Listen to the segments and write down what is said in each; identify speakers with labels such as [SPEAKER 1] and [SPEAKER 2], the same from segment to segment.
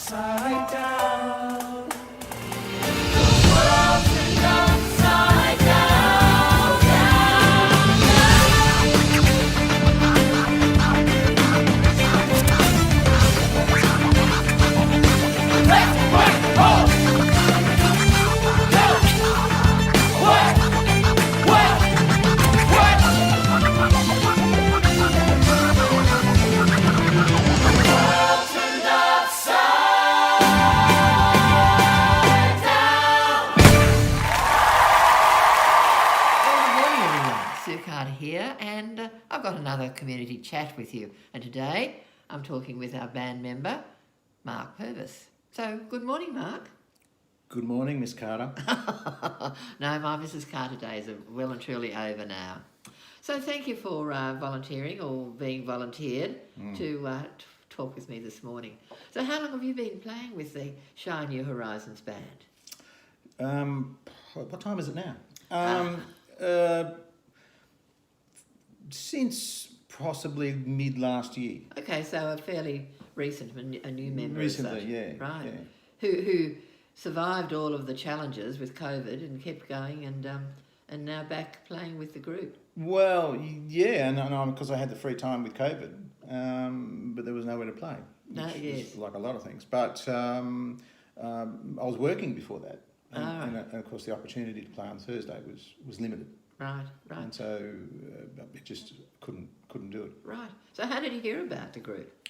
[SPEAKER 1] upside down. The world turned upside down, down, down. Left, right, hold.
[SPEAKER 2] Here, and I've got another community chat with you, and today I'm talking with our band member Mark Purvis. So good morning, Mark.
[SPEAKER 3] Good morning, Miss Carter.
[SPEAKER 2] No, my Mrs. Carter days are well and truly over now. So thank you for volunteering or being volunteered to talk with me this morning. So how long have you been playing with the Shire New Horizons band?
[SPEAKER 3] What time is it now? Since possibly mid last year.
[SPEAKER 2] Okay, so a fairly recent, a new member.
[SPEAKER 3] Recently,
[SPEAKER 2] yeah. Right.
[SPEAKER 3] Yeah.
[SPEAKER 2] Who survived all of the challenges with COVID and kept going and now back playing with the group.
[SPEAKER 3] Well, yeah, and because I had the free time with COVID, but there was nowhere to play.
[SPEAKER 2] Yes.
[SPEAKER 3] Was like a lot of things. But I was working before that. And of course the opportunity to play on Thursday was limited.
[SPEAKER 2] Right.
[SPEAKER 3] And so it just couldn't do it.
[SPEAKER 2] Right. So how did you hear about the group?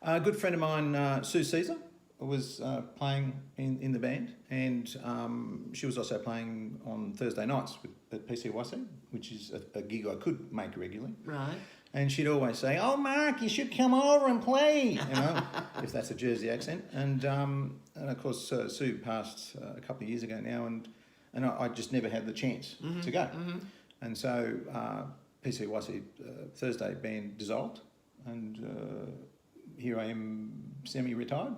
[SPEAKER 3] A good friend of mine, Sue Caesar, was playing in the band, and she was also playing on Thursday nights at PCYC, which is a gig I could make regularly.
[SPEAKER 2] Right.
[SPEAKER 3] And she'd always say, "Oh, Mark, you should come over and play," you know, if that's a Jersey accent. And of course, Sue passed a couple of years ago now, and I just never had the chance to go. Mm-hmm. And so PCYC Thursday band dissolved, and here I am semi-retired,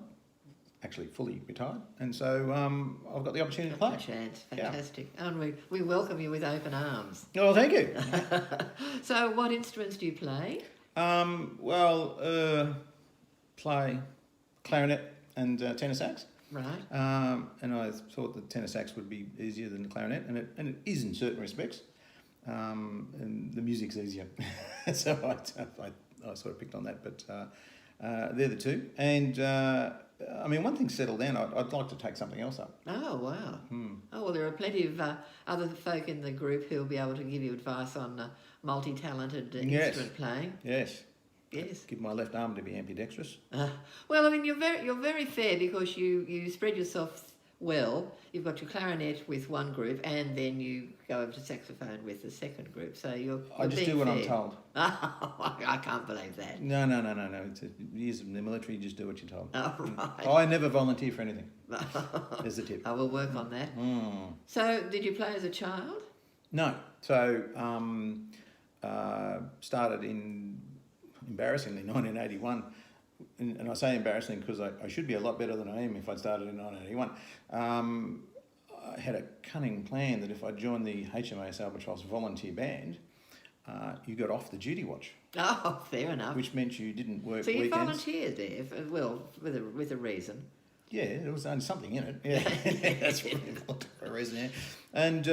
[SPEAKER 3] actually fully retired. And so I've got the opportunity to play.
[SPEAKER 2] Chance, fantastic. Yeah. And we welcome you with open arms.
[SPEAKER 3] Oh, thank you.
[SPEAKER 2] So what instruments do you play?
[SPEAKER 3] Play clarinet and tenor sax.
[SPEAKER 2] Right.
[SPEAKER 3] And I thought the tenor sax would be easier than the clarinet, and it is in certain respects. And the music's easier, so I sort of picked on that. But they're the two. And I mean, one thing settled down. I'd like to take something else up.
[SPEAKER 2] Oh wow! Oh well, there are plenty of other folk in the group who'll be able to give you advice on multi-talented instrument playing.
[SPEAKER 3] Yes.
[SPEAKER 2] Yes.
[SPEAKER 3] Give my left arm to be ambidextrous.
[SPEAKER 2] Well, I mean, you're very fair because you spread yourself well. You've got your clarinet with one group, and then you go over to saxophone with the second group. So you're
[SPEAKER 3] I just do what I'm told.
[SPEAKER 2] I can't believe that.
[SPEAKER 3] No. It's years in the military. You just do what you're told.
[SPEAKER 2] Oh, right.
[SPEAKER 3] I never volunteer for anything. There's the tip.
[SPEAKER 2] I will work on that. So, did you play as a child?
[SPEAKER 3] No. So, started embarrassingly 1981, and I say embarrassing because I should be a lot better than I am if I'd started in 1981. I had a cunning plan that if I joined the HMAS Albatross volunteer band, you got off the duty watch.
[SPEAKER 2] Oh, fair enough.
[SPEAKER 3] Which meant you didn't work
[SPEAKER 2] so you
[SPEAKER 3] weekends.
[SPEAKER 2] Volunteered there, with a reason.
[SPEAKER 3] Yeah, there was only something in it. Yeah, that's for a reason. Yeah, and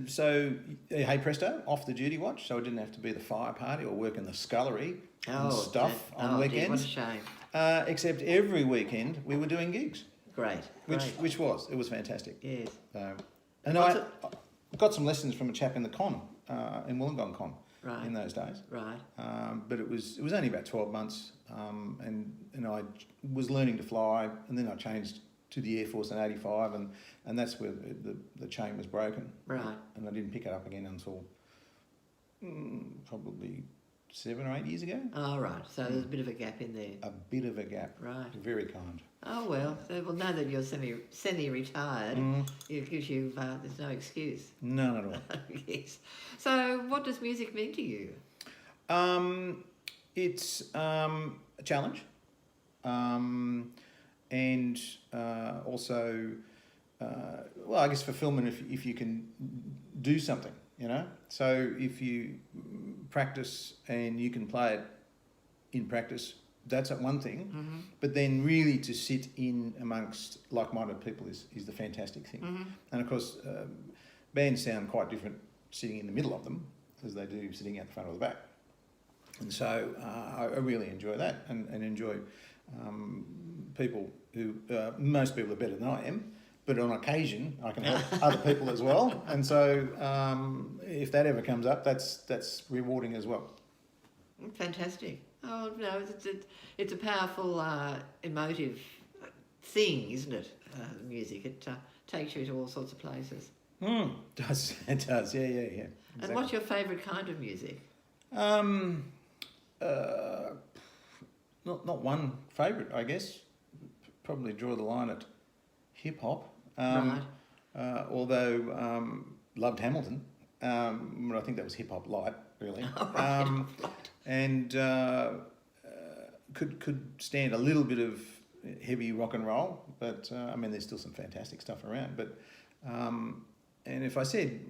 [SPEAKER 3] so hey presto, off the duty watch. So I didn't have to be the fire party or work in the scullery and stuff on weekends.
[SPEAKER 2] Dear, what a shame.
[SPEAKER 3] Except every weekend we were doing gigs.
[SPEAKER 2] Great.
[SPEAKER 3] Which was fantastic.
[SPEAKER 2] Yes.
[SPEAKER 3] And I got some lessons from a chap in the con, in Wollongong Con.
[SPEAKER 2] Right.
[SPEAKER 3] In those days.
[SPEAKER 2] Right.
[SPEAKER 3] But it was only about 12 months, and I was learning to fly, and then I changed to the Air Force in '85, and that's where the chain was broken.
[SPEAKER 2] Right.
[SPEAKER 3] And I didn't pick it up again until probably 7 or 8 years ago.
[SPEAKER 2] Oh, right. So there's a bit of a gap in there.
[SPEAKER 3] A bit of a gap.
[SPEAKER 2] Right.
[SPEAKER 3] Very kind.
[SPEAKER 2] Oh, well. So, now that you're semi-retired, it gives you, there's no excuse.
[SPEAKER 3] None at all.
[SPEAKER 2] Yes. So what does music mean to you?
[SPEAKER 3] It's a challenge. And also, well, I guess fulfillment if you can do something, you know. So if you practice and you can play it in practice that's one thing. But then really to sit in amongst like-minded people is the fantastic thing. And of course, bands sound quite different sitting in the middle of them as they do sitting out the front or the back. And so I really enjoy that and enjoy people who, most people are better than I am, but on occasion I can help other people as well. And so if that ever comes up, that's rewarding as well.
[SPEAKER 2] Fantastic. Oh no, it's a powerful, emotive thing, isn't it? Music. It takes you to all sorts of places.
[SPEAKER 3] It does. Yeah. Exactly.
[SPEAKER 2] And what's your favourite kind of music?
[SPEAKER 3] Not one favourite, I guess. Probably draw the line at hip hop.
[SPEAKER 2] Right.
[SPEAKER 3] Although loved Hamilton, but I think that was hip hop light, really.
[SPEAKER 2] Right.
[SPEAKER 3] And could stand a little bit of heavy rock and roll, but I mean, there's still some fantastic stuff around. But and if I said,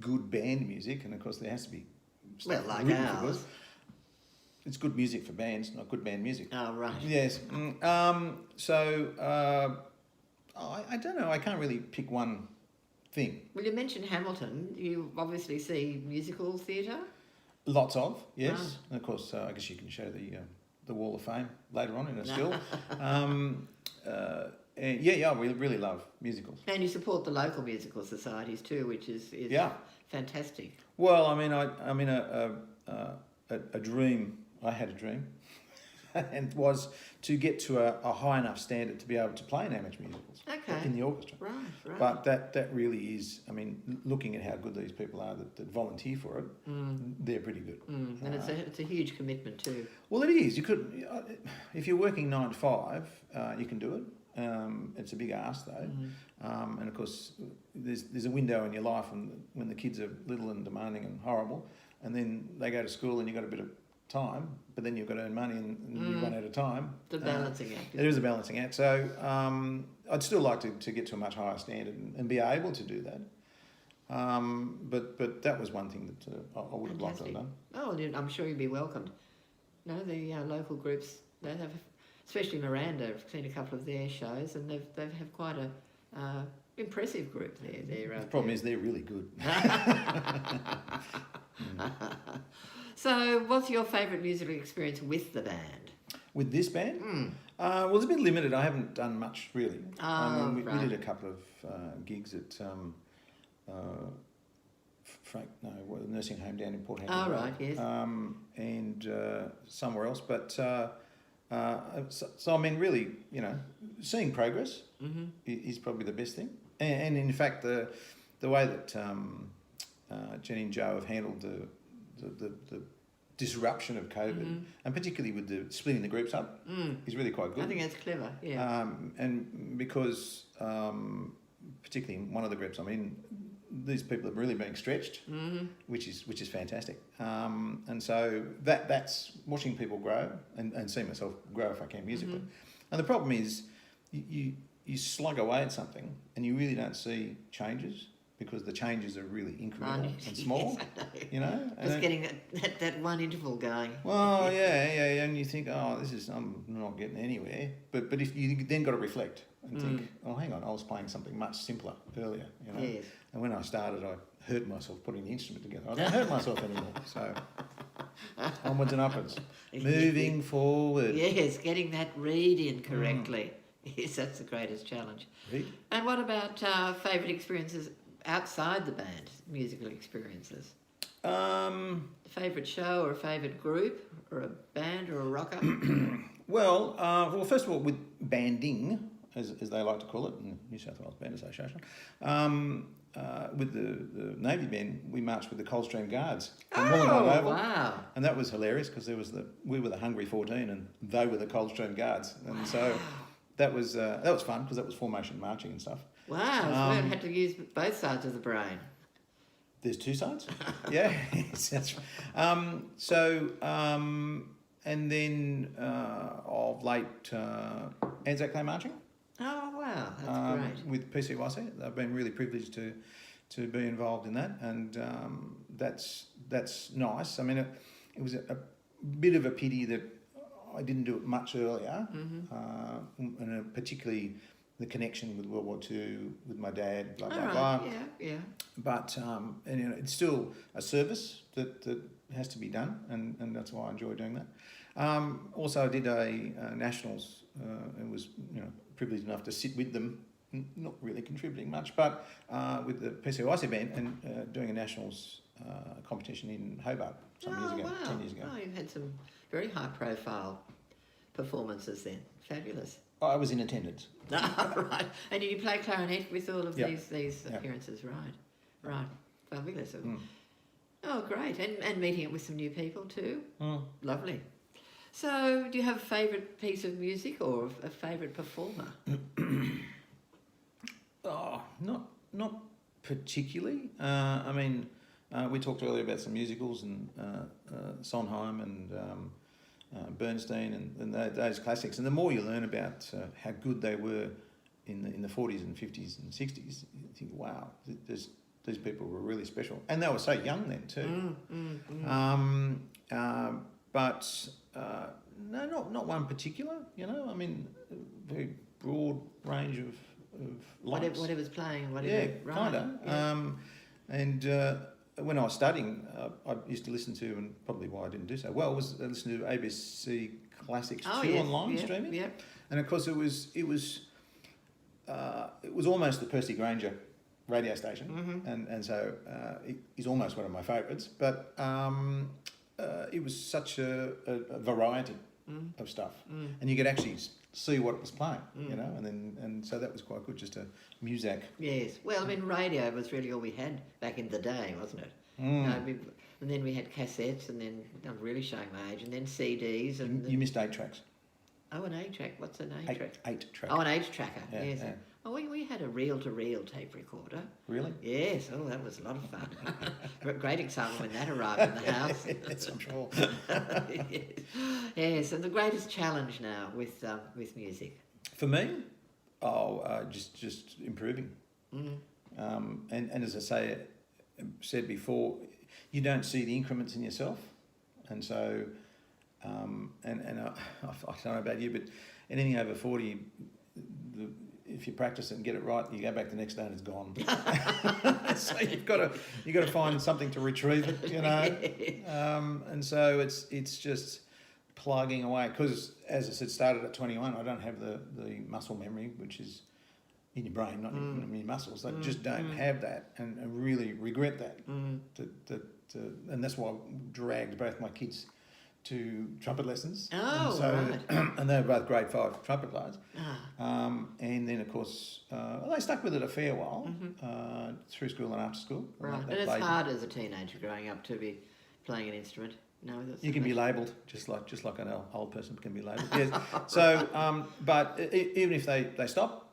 [SPEAKER 3] good band music, and of course there has to be stuff
[SPEAKER 2] like
[SPEAKER 3] written for
[SPEAKER 2] ours.
[SPEAKER 3] good. It's good music for bands, not good band music.
[SPEAKER 2] Oh, right.
[SPEAKER 3] Yes. So I don't know. I can't really pick one thing.
[SPEAKER 2] Well, you mentioned Hamilton. You obviously see musical theatre.
[SPEAKER 3] Lots of, yes. And of course, I guess you can show the Wall of Fame later on in a still. And we really love musicals.
[SPEAKER 2] And you support the local musical societies too, which is fantastic.
[SPEAKER 3] Well, I mean, a dream. I had a dream, and it was to get to a high enough standard to be able to play in amateur musicals in the orchestra.
[SPEAKER 2] Right.
[SPEAKER 3] But that really is, I mean, looking at how good these people are that volunteer for it, they're pretty good.
[SPEAKER 2] And it's a huge commitment too.
[SPEAKER 3] Well, it is. You could, if you're working 9 to 5, you can do it. It's a big ask though, and of course, there's a window in your life when the kids are little and demanding and horrible, and then they go to school and you've got a bit of time, but then you've got to earn money and you run out of time.
[SPEAKER 2] The balancing act.
[SPEAKER 3] It is a balancing act. So I'd still like to get to a much higher standard and be able to do that. But that was one thing that I would have liked to have done.
[SPEAKER 2] Oh, I'm sure you'd be welcomed. No, the local groups, they have, especially Miranda, I've seen a couple of their shows, and they have quite a impressive group there.
[SPEAKER 3] The problem is they're really good.
[SPEAKER 2] So, what's your favourite musical experience with the band?
[SPEAKER 3] With this band? Well, it's been limited. I haven't done much really. We did a couple of gigs at the nursing home down in Port Hampton.
[SPEAKER 2] Oh, right, yes.
[SPEAKER 3] And somewhere else. But so I mean, really, seeing progress is probably the best thing. And in fact, the way that Jenny and Joe have handled the disruption of COVID, and particularly with the splitting the groups up, is really quite good.
[SPEAKER 2] I think that's clever, yeah.
[SPEAKER 3] And because, particularly in one of the groups I'm in, these people are really being stretched, which is fantastic. And so that's watching people grow and see myself grow if I can musically. And the problem is you slug away at something and you really don't see changes, because the changes are really incremental and small,
[SPEAKER 2] yes, Just getting that one interval going.
[SPEAKER 3] Well, yeah, and you think, I'm not getting anywhere. But if you then got to reflect and think, oh, hang on, I was playing something much simpler earlier,
[SPEAKER 2] Yes.
[SPEAKER 3] And when I started, I hurt myself putting the instrument together. I don't hurt myself anymore. So onwards and upwards, moving forward.
[SPEAKER 2] Yes, getting that read in correctly. Yes, that's the greatest challenge.
[SPEAKER 3] Read.
[SPEAKER 2] And what about favourite experiences outside the band, musical experiences? Favourite show or a favourite group or a band or a rocker?
[SPEAKER 3] Well, first of all, with banding, as they like to call it, in New South Wales Band Association, with the Navy band, we marched with the Coldstream Guards.
[SPEAKER 2] Oh, wow.
[SPEAKER 3] And that was hilarious because we were the Hungry 14 and they were the Coldstream Guards. And so that was fun because that was formation marching and stuff.
[SPEAKER 2] Wow, so we had to use both sides of the brain.
[SPEAKER 3] There's 2 sides? Yeah, yes, that's right. And then of late, Anzac Day marching.
[SPEAKER 2] Oh, wow, that's great.
[SPEAKER 3] With PCYC. I've been really privileged to be involved in that, and that's nice. I mean, it was a bit of a pity that I didn't do it much earlier, and particularly the connection with World War II with my dad, blah, blah, blah.
[SPEAKER 2] Yeah.
[SPEAKER 3] But, and, you know, it's still a service that has to be done, and that's why I enjoy doing that. Also, I did a nationals, and was, you know, privileged enough to sit with them, not really contributing much, but with the PCYC band and doing a nationals competition in Hobart some years ago, 10 years ago.
[SPEAKER 2] Oh, you've had some very high-profile performances then. Fabulous.
[SPEAKER 3] I was in attendance.
[SPEAKER 2] Right. And did you play clarinet with all of
[SPEAKER 3] Yep.
[SPEAKER 2] these
[SPEAKER 3] Yep.
[SPEAKER 2] appearances? Right. Fabulous. Oh, great. And meeting it with some new people too. Lovely. So, do you have a favourite piece of music or a favourite performer?
[SPEAKER 3] Oh, not particularly. I mean, we talked earlier about some musicals and Sondheim and Bernstein and those classics. And the more you learn about how good they were in the 40s and 50s and 60s, you think, wow, these people were really special. And they were so young then too. But no, not one particular, you know. I mean, a very broad range of likes.
[SPEAKER 2] Whatever's playing, whatever.
[SPEAKER 3] Yeah,
[SPEAKER 2] right.
[SPEAKER 3] kind of.
[SPEAKER 2] Yeah.
[SPEAKER 3] And when I was studying, I used to listen to, and probably why I didn't do so well, was listen to ABC Classics 2
[SPEAKER 2] yes,
[SPEAKER 3] online streaming.
[SPEAKER 2] Yep.
[SPEAKER 3] And of course, it was almost the Percy Granger radio station, and so it is almost one of my favourites. But it was such a variety of stuff, and you could actually see what it was playing, you know, and so that was quite good, just a muzak.
[SPEAKER 2] Yes. Well, I mean, radio was really all we had back in the day, wasn't it? And then we had cassettes, and then I'm really showing my age, and then CDs, and
[SPEAKER 3] You missed 8 tracks.
[SPEAKER 2] Oh, an 8-track. What's an 8-track?
[SPEAKER 3] 8 tracks.
[SPEAKER 2] Oh, an 8-tracker.
[SPEAKER 3] Yeah,
[SPEAKER 2] Yes.
[SPEAKER 3] yeah.
[SPEAKER 2] Oh, we had a reel-to-reel tape recorder.
[SPEAKER 3] Really?
[SPEAKER 2] Yes. Oh, that was a lot of fun. Great excitement when that arrived in the house.
[SPEAKER 3] Yes, I'm sure.
[SPEAKER 2] Yes. And the greatest challenge now with music.
[SPEAKER 3] For me, just improving. And as I said before, you don't see the increments in yourself, and so I don't know about you, but anything over 40, if you practice it and get it right, you go back the next day and it's gone. So you've got to find something to retrieve it, you know. And so it's just plugging away, because as I said, started at 21. I don't have the muscle memory, which is in your brain, not in your muscles. I just don't have that, and I really regret that. And that's why I dragged both my kids to trumpet lessons.
[SPEAKER 2] Oh,
[SPEAKER 3] and so,
[SPEAKER 2] right.
[SPEAKER 3] And they were both grade 5 trumpet players. And then, of course, they stuck with it a fair while through school and after school.
[SPEAKER 2] Right. And it's hard as a teenager growing up to be playing an instrument. No, that's
[SPEAKER 3] you can be labelled just like an old person can be labelled. Yes. So, but even if they stop,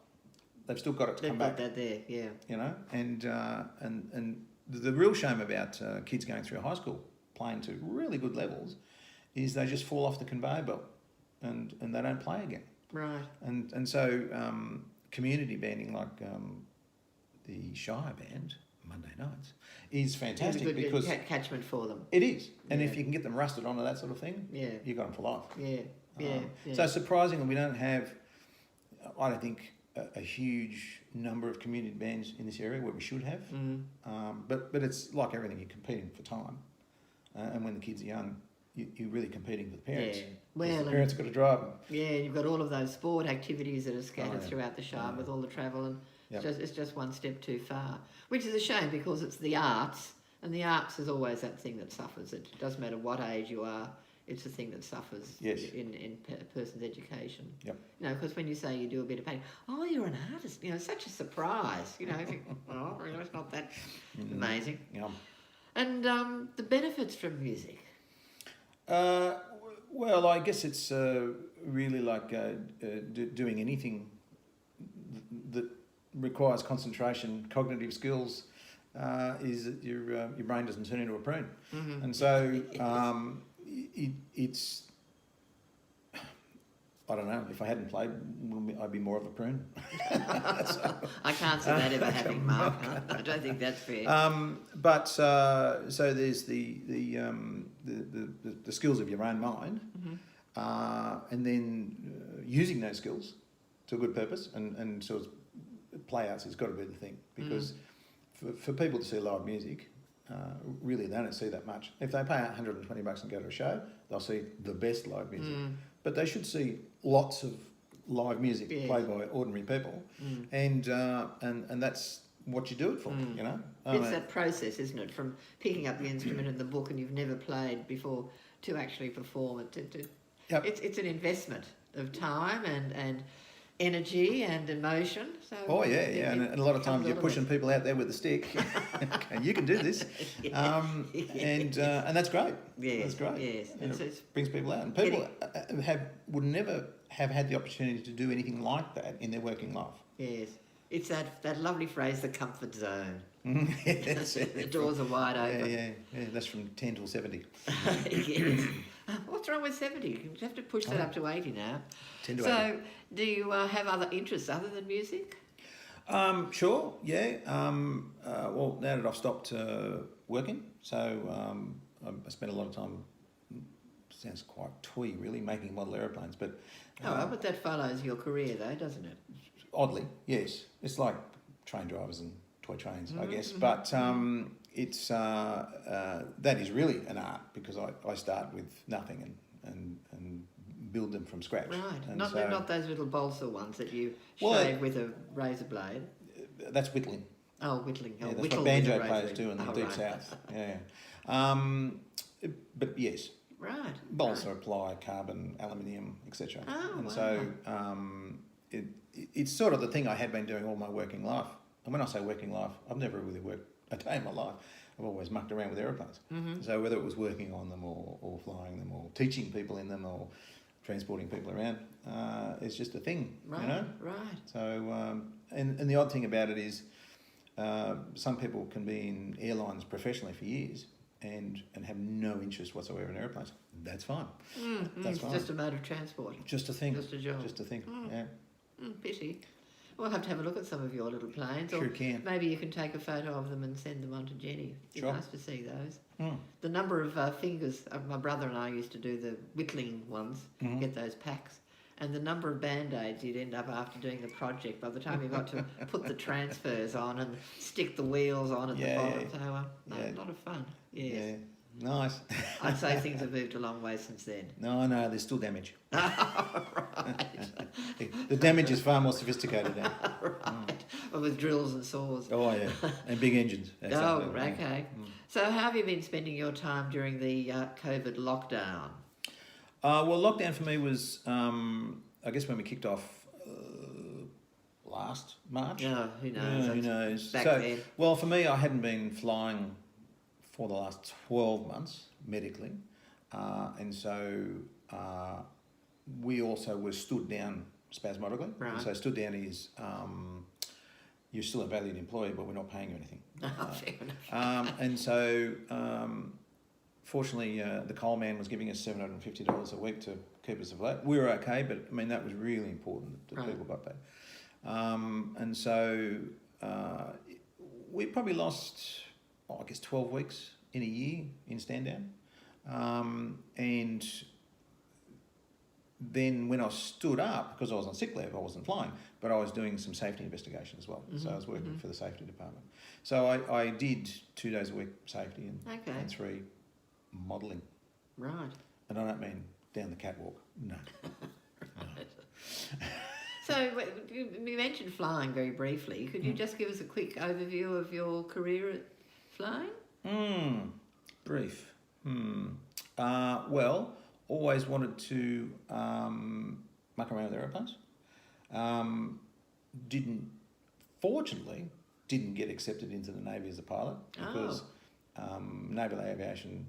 [SPEAKER 3] they've still got it to come back.
[SPEAKER 2] They've got that there, yeah.
[SPEAKER 3] You know, and the real shame about kids going through high school playing to really good levels is they just fall off the conveyor belt and they don't play again.
[SPEAKER 2] Right.
[SPEAKER 3] And so community banding like the Shire band Monday nights is fantastic,
[SPEAKER 2] It's a good
[SPEAKER 3] because
[SPEAKER 2] catchment for them.
[SPEAKER 3] it is. And
[SPEAKER 2] Yeah.
[SPEAKER 3] if you can get them rusted onto that sort of thing, you've got them for life.
[SPEAKER 2] Yeah.
[SPEAKER 3] So surprisingly, we don't have, I don't think, a huge number of community bands in this area where we should have. But it's like everything, you're competing for time. And when the kids are young, you're really competing with the parents.
[SPEAKER 2] Yeah. Well,
[SPEAKER 3] the parents have got to drive them.
[SPEAKER 2] Yeah, you've got all of those sport activities that are scattered throughout the Shire with all the travel, and it's just one step too far, which is a shame, because it's the arts, and the arts is always that thing that suffers. It doesn't matter what age you are, it's the thing that suffers in a person's education.
[SPEAKER 3] Yep.
[SPEAKER 2] You know, because when you say you do a bit of painting, oh, you're an artist, you know, such a surprise. You know, you think, oh, really, it's not that amazing.
[SPEAKER 3] Yeah.
[SPEAKER 2] And the benefits from music.
[SPEAKER 3] Well, I guess it's really like doing anything that requires concentration, cognitive skills, is that your brain doesn't turn into a prune. And so it's, I don't know, if I hadn't played, I'd be more of a prune.
[SPEAKER 2] I can't see that ever happening, Mark. I don't think that's fair.
[SPEAKER 3] But so there's the skills of your own mind, and then using those skills to a good purpose and sort of play-outs has got to be the thing, because for people to see live music, really they don't see that much. If they pay $120 and go to a show, they'll see the best live music. But they should see lots of live music played by ordinary people, and that's what you do it for, you know.
[SPEAKER 2] It's that process, isn't it, from picking up the instrument in the book and you've never played before to actually perform it.
[SPEAKER 3] Yep.
[SPEAKER 2] It's an investment of time and energy and emotion. So
[SPEAKER 3] Oh yeah, and a lot of times you're pushing people out there with a stick. And you can do this, and that's great.
[SPEAKER 2] Yes,
[SPEAKER 3] That's great.
[SPEAKER 2] yes.
[SPEAKER 3] And
[SPEAKER 2] It's-
[SPEAKER 3] it
[SPEAKER 2] it's
[SPEAKER 3] brings people out, and people would never have had the opportunity to do anything like that in their working life.
[SPEAKER 2] Yes. It's that lovely phrase, the comfort zone.
[SPEAKER 3] That's it.
[SPEAKER 2] The doors are wide open.
[SPEAKER 3] Yeah. That's from 10 till 70.
[SPEAKER 2] Yes. What's wrong with 70? You have to push that up to 80 now.
[SPEAKER 3] 10 to
[SPEAKER 2] So, do you have other interests other than music?
[SPEAKER 3] Sure, yeah. Well, now that I've stopped working, so I spend a lot of time, sounds quite twee really, making model aeroplanes, but...
[SPEAKER 2] But that follows your career though, doesn't it?
[SPEAKER 3] Oddly, yes. It's like train drivers and toy trains, I guess. But it's that is really an art, because I start with nothing and build them from scratch.
[SPEAKER 2] Right.
[SPEAKER 3] And
[SPEAKER 2] Not those little balsa ones that you
[SPEAKER 3] Well,
[SPEAKER 2] shave with a razor blade.
[SPEAKER 3] That's whittling.
[SPEAKER 2] Oh, whittling.
[SPEAKER 3] Yeah,
[SPEAKER 2] Oh,
[SPEAKER 3] that's
[SPEAKER 2] whittle
[SPEAKER 3] what
[SPEAKER 2] with a
[SPEAKER 3] banjo
[SPEAKER 2] razor
[SPEAKER 3] players
[SPEAKER 2] blade.
[SPEAKER 3] do in the
[SPEAKER 2] Oh,
[SPEAKER 3] deep
[SPEAKER 2] right.
[SPEAKER 3] south. Yeah. But yes,
[SPEAKER 2] Right.
[SPEAKER 3] balsa apply carbon, aluminium, etc.
[SPEAKER 2] Oh,
[SPEAKER 3] And
[SPEAKER 2] wow.
[SPEAKER 3] so it's sort of the thing I had been doing all my working life. And when I say working life, I've never really worked a day in my life. I've always mucked around with aeroplanes. So whether it was working on them or flying them or teaching people in them or transporting people around, it's just a thing,
[SPEAKER 2] Right.
[SPEAKER 3] you know?
[SPEAKER 2] Right.
[SPEAKER 3] So, and the odd thing about it is some people can be in airlines professionally for years and have no interest whatsoever in aeroplanes. That's fine. That's
[SPEAKER 2] It's
[SPEAKER 3] fine.
[SPEAKER 2] just a mode of transport.
[SPEAKER 3] Just a thing.
[SPEAKER 2] Just a job.
[SPEAKER 3] Just a thing, yeah.
[SPEAKER 2] Pity. We'll have to have a look at some of your little planes.
[SPEAKER 3] Sure
[SPEAKER 2] or
[SPEAKER 3] can.
[SPEAKER 2] Maybe you can take a photo of them and send them on to Jenny. It'd
[SPEAKER 3] Sure.
[SPEAKER 2] be nice to see those.
[SPEAKER 3] Mm.
[SPEAKER 2] The number of fingers, my brother and I used to do the whittling ones, get those packs. And the number of band-aids you'd end up after doing the project by the time you got to put the transfers on and stick the wheels on at
[SPEAKER 3] Yeah,
[SPEAKER 2] the bottom.
[SPEAKER 3] yeah.
[SPEAKER 2] So,
[SPEAKER 3] Yeah.
[SPEAKER 2] a lot of fun. Yes.
[SPEAKER 3] Yeah, nice.
[SPEAKER 2] I'd say things have moved a long way since then.
[SPEAKER 3] No, there's still damage.
[SPEAKER 2] Right.
[SPEAKER 3] The damage is far more sophisticated now.
[SPEAKER 2] Right. Or with drills and saws.
[SPEAKER 3] Oh, yeah. And big engines.
[SPEAKER 2] Oh,
[SPEAKER 3] Exactly.
[SPEAKER 2] okay. So how have you been spending your time during the COVID lockdown?
[SPEAKER 3] Well, lockdown for me was, I guess, when we kicked off last March.
[SPEAKER 2] Oh, who knows?
[SPEAKER 3] Yeah, who
[SPEAKER 2] That's
[SPEAKER 3] knows?
[SPEAKER 2] Back
[SPEAKER 3] So,
[SPEAKER 2] then.
[SPEAKER 3] well, for me, I hadn't been flying for the last 12 months medically. And so we also were stood down spasmodically.
[SPEAKER 2] Right.
[SPEAKER 3] And so stood down is you're still a valued employee, but we're not paying you anything.
[SPEAKER 2] Oh, fair enough.
[SPEAKER 3] And so, fortunately, the coal man was giving us $750 a week to keep us afloat. We were okay, but I mean, that was really important that
[SPEAKER 2] Right.
[SPEAKER 3] people got paid. And so, we probably lost, I guess, 12 weeks in a year in stand down. And then when I stood up, because I was on sick leave, I wasn't flying, but I was doing some safety investigation as well. So I was working for the safety department. So I did 2 days a week safety
[SPEAKER 2] Okay.
[SPEAKER 3] and 3 modelling.
[SPEAKER 2] Right.
[SPEAKER 3] And I don't mean down the catwalk, no.
[SPEAKER 2] So you mentioned flying very briefly. Could you just give us a quick overview of your career at flying?
[SPEAKER 3] Brief. Well, always wanted to muck around with aeroplanes. Fortunately, didn't get accepted into the Navy as a pilot because naval aviation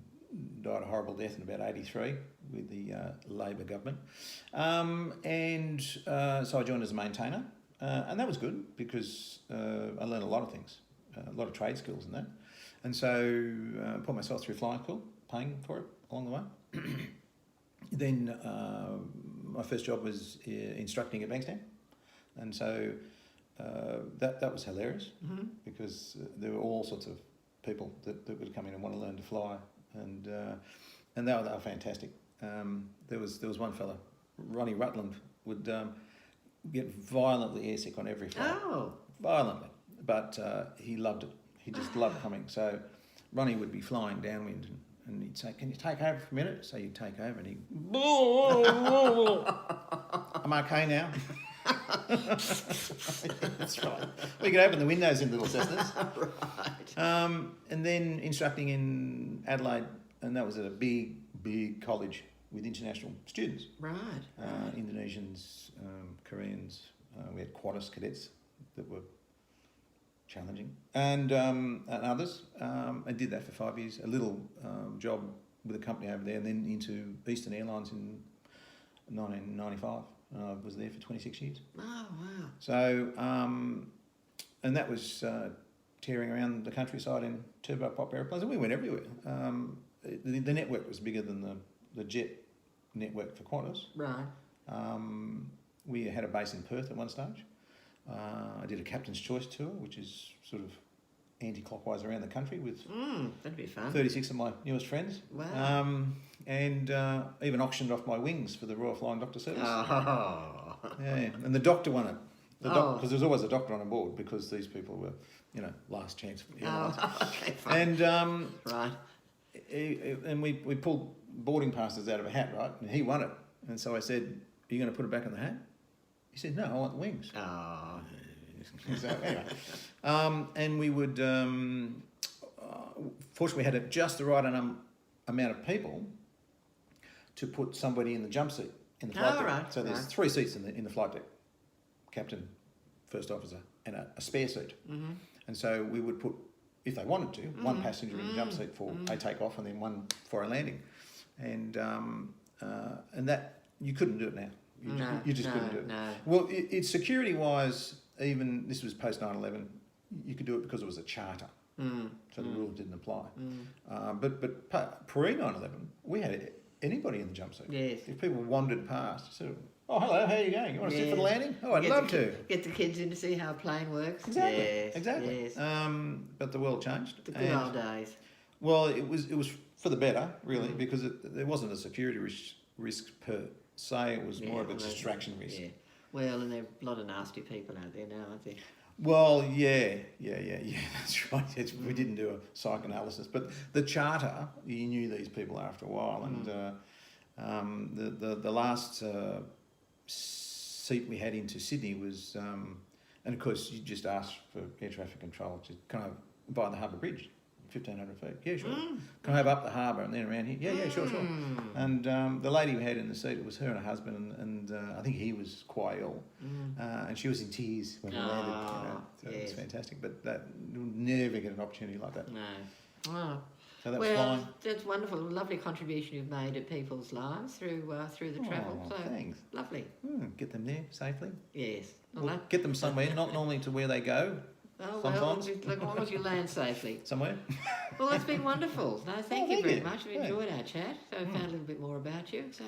[SPEAKER 3] died a horrible death in about 83 with the Labor government. So I joined as a maintainer, and that was good because I learned a lot of things, a lot of trade skills in that. And so put myself through flying school, paying for it along the way. Then my first job was instructing at Bankstown, and so that was hilarious because there were all sorts of people that would come in and want to learn to fly, and they were fantastic. there was one fella, Ronnie Rutland, would get violently airsick on every flight.
[SPEAKER 2] Oh.
[SPEAKER 3] Violently. But he loved it. He just loved coming. So Ronnie would be flying downwind and he'd say, "Can you take over for a minute?" So you'd take over and he'd... I'm okay now. That's right. We could open the windows in little Cessnas.
[SPEAKER 2] Right.
[SPEAKER 3] And then instructing in Adelaide, and that was at a big college with international students.
[SPEAKER 2] Right.
[SPEAKER 3] Indonesians, Koreans. We had Qantas cadets that were challenging, and others. I did that for 5 years. A little job with a company over there, and then into Eastern Airlines in 1995. I was there for 26 years.
[SPEAKER 2] Oh, wow.
[SPEAKER 3] So, and that was tearing around the countryside in turboprop airplanes, and we went everywhere. The network was bigger than the jet network for Qantas.
[SPEAKER 2] Right.
[SPEAKER 3] We had a base in Perth at one stage. I did a captain's choice tour, which is sort of anti-clockwise around the country with
[SPEAKER 2] That'd be fun.
[SPEAKER 3] 36 of my newest friends.
[SPEAKER 2] Wow.
[SPEAKER 3] And even auctioned off my wings for the Royal Flying Doctor Service.
[SPEAKER 2] Oh.
[SPEAKER 3] Yeah, and the doctor won it.
[SPEAKER 2] Oh.
[SPEAKER 3] Because there's always a doctor on board because these people were, last chance for the airlines.
[SPEAKER 2] Oh, okay, fine.
[SPEAKER 3] And
[SPEAKER 2] Right.
[SPEAKER 3] and we pulled boarding passes out of a hat, right? And he won it. And so I said, "Are you going to put it back in the hat?" He said, "No, I want the wings."
[SPEAKER 2] Oh.
[SPEAKER 3] So anyway, and we would, fortunately, we had just the right amount of people to put somebody in the jump seat in the flight deck.
[SPEAKER 2] Right,
[SPEAKER 3] So there's 3 seats in the flight deck: captain, first officer, and a spare seat.
[SPEAKER 2] Mm-hmm.
[SPEAKER 3] And so we would put, if they wanted to, one passenger in the jump seat for a takeoff and then one for a landing, and that you couldn't do it now. You just couldn't do it.
[SPEAKER 2] No.
[SPEAKER 3] Well, it's security-wise, even this was post 9/11, you could do it because it was a charter, so the rules didn't apply. But pre 9/11, we had anybody in the jump seat.
[SPEAKER 2] Yes.
[SPEAKER 3] If people wandered past, sort of, "Oh, hello, how are you going? You want to sit for the landing? Oh, I'd love to."
[SPEAKER 2] Get the kids in to see how a plane works.
[SPEAKER 3] Exactly.
[SPEAKER 2] Yes,
[SPEAKER 3] Exactly.
[SPEAKER 2] Yes.
[SPEAKER 3] But the world changed.
[SPEAKER 2] The good old days.
[SPEAKER 3] Well, it was for the better, really, because there wasn't a security risk per se. It was more of a distraction risk.
[SPEAKER 2] Yeah. Well, and there are a lot of nasty people out there now, aren't there?
[SPEAKER 3] Well, yeah, that's right. We didn't do a psychoanalysis, but the charter, you knew these people after a while, and the last seat we had into Sydney was, and of course you just asked for air traffic control to kind of by the Harbour Bridge. 1,500 feet. Yeah, sure. Can I have up the harbour and then around here? Yeah, sure. And the lady we had in the seat, it was her and her husband, and I think he was quite ill, and she was in tears when we landed. So it was fantastic. But that you'll never get an opportunity like that.
[SPEAKER 2] No. Oh.
[SPEAKER 3] So that was
[SPEAKER 2] Well,
[SPEAKER 3] fine.
[SPEAKER 2] that's wonderful. Lovely contribution you've made to people's lives through the travel.
[SPEAKER 3] Oh,
[SPEAKER 2] So
[SPEAKER 3] thanks.
[SPEAKER 2] lovely.
[SPEAKER 3] Get them there safely.
[SPEAKER 2] Yes. Well,
[SPEAKER 3] Well, get them somewhere, not normally to where they go. Sometimes.
[SPEAKER 2] As long as you land safely.
[SPEAKER 3] Somewhere.
[SPEAKER 2] Well, that's been wonderful. No, thank you
[SPEAKER 3] thank
[SPEAKER 2] very
[SPEAKER 3] you.
[SPEAKER 2] much. I've
[SPEAKER 3] Yeah.
[SPEAKER 2] enjoyed our chat. So I found a little bit more about you. So.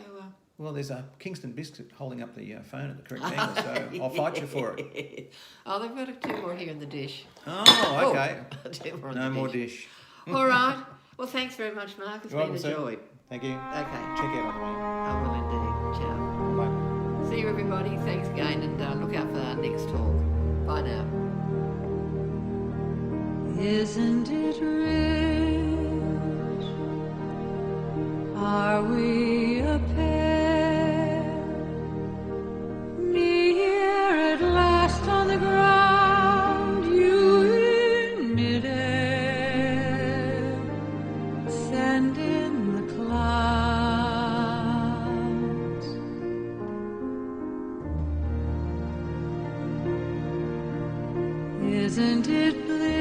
[SPEAKER 3] Well, there's a Kingston biscuit holding up the phone at the correct angle, so I'll fight you for it.
[SPEAKER 2] Oh, they've got 2 more here in the dish.
[SPEAKER 3] Oh, okay.
[SPEAKER 2] 2 more in
[SPEAKER 3] No
[SPEAKER 2] the
[SPEAKER 3] more
[SPEAKER 2] dish.
[SPEAKER 3] dish.
[SPEAKER 2] All right. Well, thanks very much, Mark. It's
[SPEAKER 3] You're
[SPEAKER 2] been a
[SPEAKER 3] welcome,
[SPEAKER 2] joy.
[SPEAKER 3] sir. Thank you.
[SPEAKER 2] Okay.
[SPEAKER 3] Check out on the way.
[SPEAKER 2] I will indeed. Ciao.
[SPEAKER 3] Bye.
[SPEAKER 2] See you, everybody. Thanks again, and look out for our next talk. Bye now.
[SPEAKER 1] Isn't it rich? Are we a pair? Near at last on the ground, you in midair, send in the clouds. Isn't it bliss?